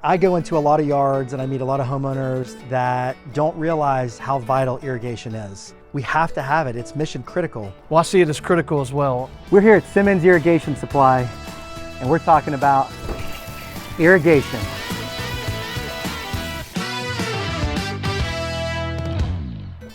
I go into a lot of yards and I meet a lot of homeowners that don't realize how vital irrigation is. We have to have it, it's mission critical. Well, I see it as critical as well. We're here at Simmons Irrigation Supply and we're talking about irrigation.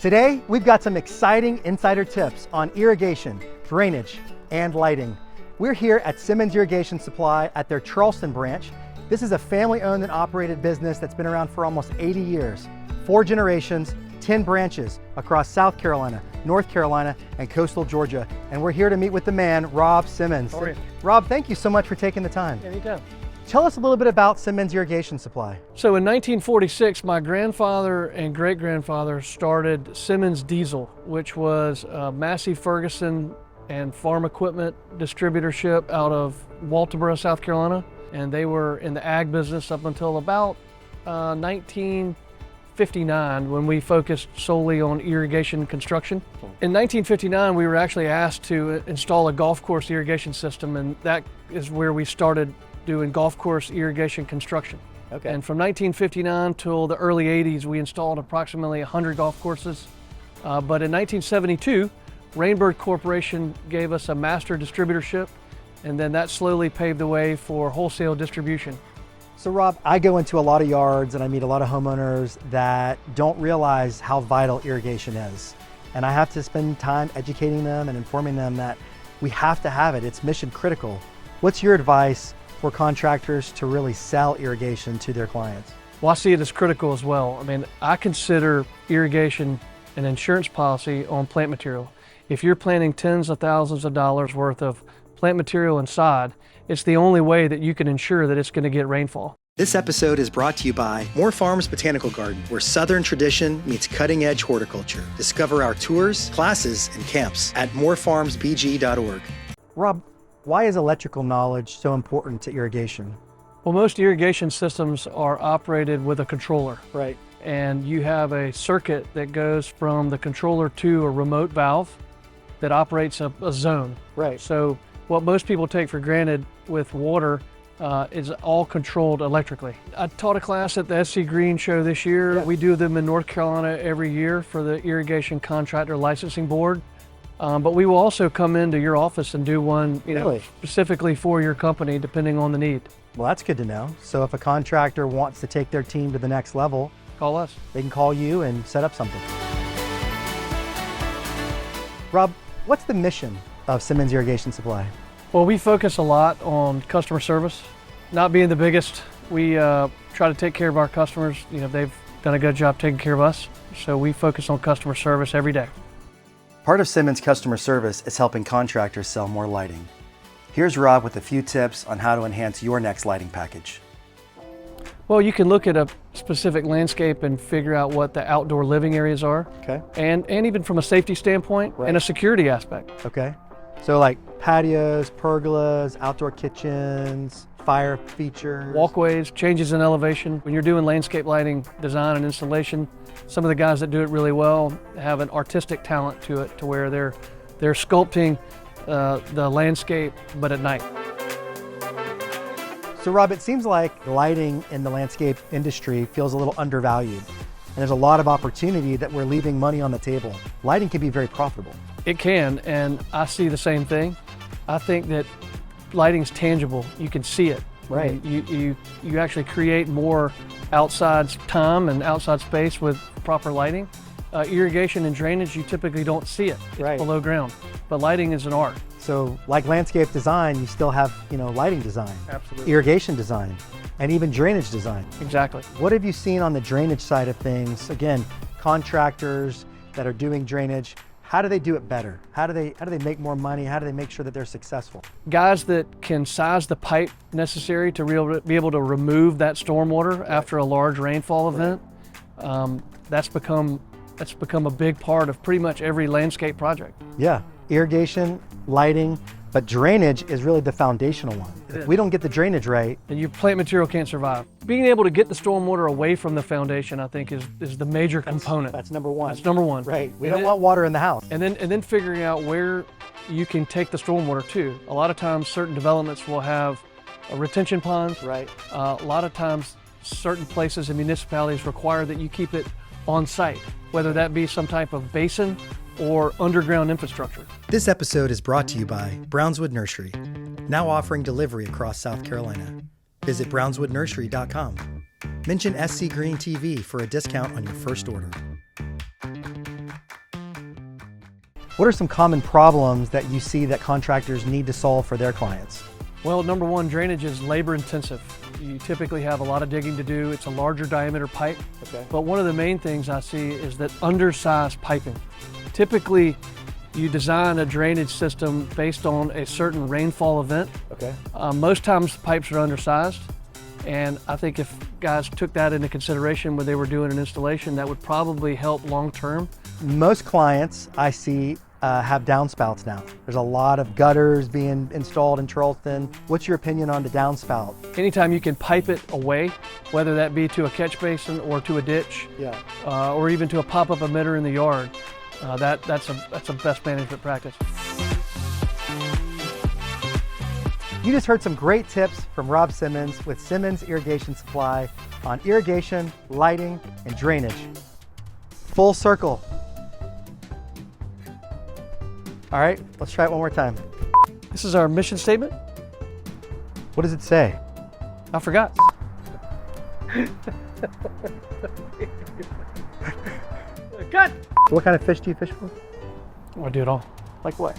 Today, we've got some exciting insider tips on irrigation, drainage, and lighting. We're here at Simmons Irrigation Supply at their Charleston branch. This is a family-owned and operated business that's been around for almost 80 years. 4 generations, 10 branches across South Carolina, North Carolina, and coastal Georgia. And we're here to meet with the man, Rob Simmons. How are you? Rob, thank you so much for taking the time. Anytime. Tell us a little bit about Simmons Irrigation Supply. So in 1946, my grandfather and great-grandfather started Simmons Diesel, which was a Massey Ferguson and farm equipment distributorship out of Walterboro, South Carolina. And they were in the ag business up until about 1959 when we focused solely on irrigation construction. In 1959, we were actually asked to install a golf course irrigation system, and that is where we started doing golf course irrigation construction. Okay. And from 1959 till the early 80s, we installed approximately 100 golf courses. But in 1972, Rainbird Corporation gave us a master distributorship, and then that slowly paved the way for wholesale distribution. So Rob, I go into a lot of yards and I meet a lot of homeowners that don't realize how vital irrigation is. And I have to spend time educating them and informing them that we have to have it, it's mission critical. What's your advice for contractors to really sell irrigation to their clients? Well, I see it as critical as well. I mean, I consider irrigation an insurance policy on plant material. If you're planting tens of thousands of dollars worth of plant material inside, it's the only way that you can ensure that it's going to get rainfall. This episode is brought to you by Moore Farms Botanical Garden, where Southern tradition meets cutting-edge horticulture. Discover our tours, classes, and camps at moorefarmsbg.org. Rob, why is electrical knowledge so important to irrigation? Well, most irrigation systems are operated with a controller. Right. And you have a circuit that goes from the controller to a remote valve that operates a zone. Right. So what most people take for granted with water is all controlled electrically. I taught a class at the SC Green show this year. Yeah. We do them in North Carolina every year for the Irrigation Contractor Licensing Board. But we will also come into your office and do one, Really? specifically for your company, depending on the need. Well, that's good to know. So if a contractor wants to take their team to the next level, Call us. they can call you and set up something. Rob, what's the mission of Simmons Irrigation Supply? Well, we focus a lot on customer service. Not being the biggest, we try to take care of our customers. They've done a good job taking care of us. So we focus on customer service every day. Part of Simmons customer service is helping contractors sell more lighting. Here's Rob with a few tips on how to enhance your next lighting package. Well, you can look at a specific landscape and figure out what the outdoor living areas are. Okay. And even from a safety standpoint and a security aspect. Okay. So like patios, pergolas, outdoor kitchens, fire features. Walkways, changes in elevation. When you're doing landscape lighting design and installation, some of the guys that do it really well have an artistic talent to it, to where they're sculpting the landscape, but at night. So Rob, it seems like lighting in the landscape industry feels a little undervalued. And there's a lot of opportunity that we're leaving money on the table. Lighting can be very profitable. It can, and I see the same thing. I think that lighting's tangible. You can see it. Right. I mean, you actually create more outside time and outside space with proper lighting. Irrigation and drainage, you typically don't see it. It's Right. below ground. But lighting is an art. So like landscape design, you still have, lighting design, Absolutely. irrigation design, and even drainage design. Exactly. What have you seen on the drainage side of things? Again, contractors that are doing drainage, how do they do it better? How do they make more money? How do they make sure that they're successful? Guys that can size the pipe necessary to be able to remove that stormwater after a large rainfall event, that's become a big part of pretty much every landscape project. Yeah, irrigation, lighting, but drainage is really the foundational one. If we don't get the drainage right, And your plant material can't survive. Being able to get the stormwater away from the foundation, I think, is the major component. that's number one. That's number one. Right, we And don't then- want water in the house. And then figuring out where you can take the stormwater to. A lot of times certain developments will have retention ponds. Right. A lot of times certain places and municipalities require that you keep it on site, whether that be some type of basin or underground infrastructure. This episode is brought to you by Brownswood Nursery, now offering delivery across South Carolina. Visit brownswoodnursery.com. Mention SC Green TV for a discount on your first order. What are some common problems that you see that contractors need to solve for their clients? Well, number one, drainage is labor intensive. You typically have a lot of digging to do. It's a larger diameter pipe. Okay. But one of the main things I see is that undersized piping. Typically, you design a drainage system based on a certain rainfall event. Okay. Most times pipes are undersized, and I think if guys took that into consideration when they were doing an installation, that would probably help long term. Most clients I see have downspouts now. There's a lot of gutters being installed in Charleston. What's your opinion on the downspout? Anytime you can pipe it away, whether that be to a catch basin or to a ditch, Yeah. or even to a pop-up emitter in the yard, that's a best management practice. You just heard some great tips from Rob Simmons with Simmons Irrigation Supply on irrigation, lighting, and drainage. Full circle. All right, let's try it one more time. This is our mission statement. What does it say? I forgot. Cut! What kind of fish do you fish for? I do it all. Like what?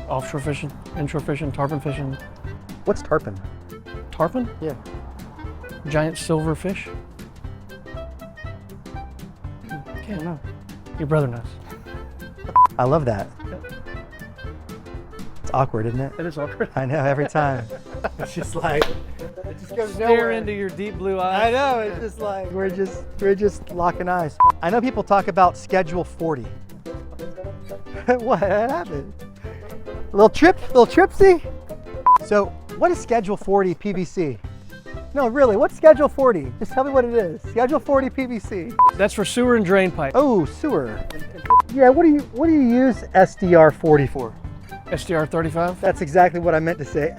Offshore fishing, inshore fishing, tarpon fishing. What's tarpon? Tarpon? Yeah. Giant silver fish. Can't know. Your brother knows. I love that. It's awkward, isn't it? It is awkward. I know, every time. It's just like, it just goes Stare nowhere. into your deep blue eyes. I know, it's just like, we're just locking eyes. I know people talk about Schedule 40. What happened? Little tripsy? So, what is Schedule 40 PVC? No, really, what's Schedule 40? Just tell me what it is. Schedule 40 PVC. That's for sewer and drain pipe. Oh, sewer. Yeah, what do you use SDR 40 for? SDR 35. That's exactly what I meant to say.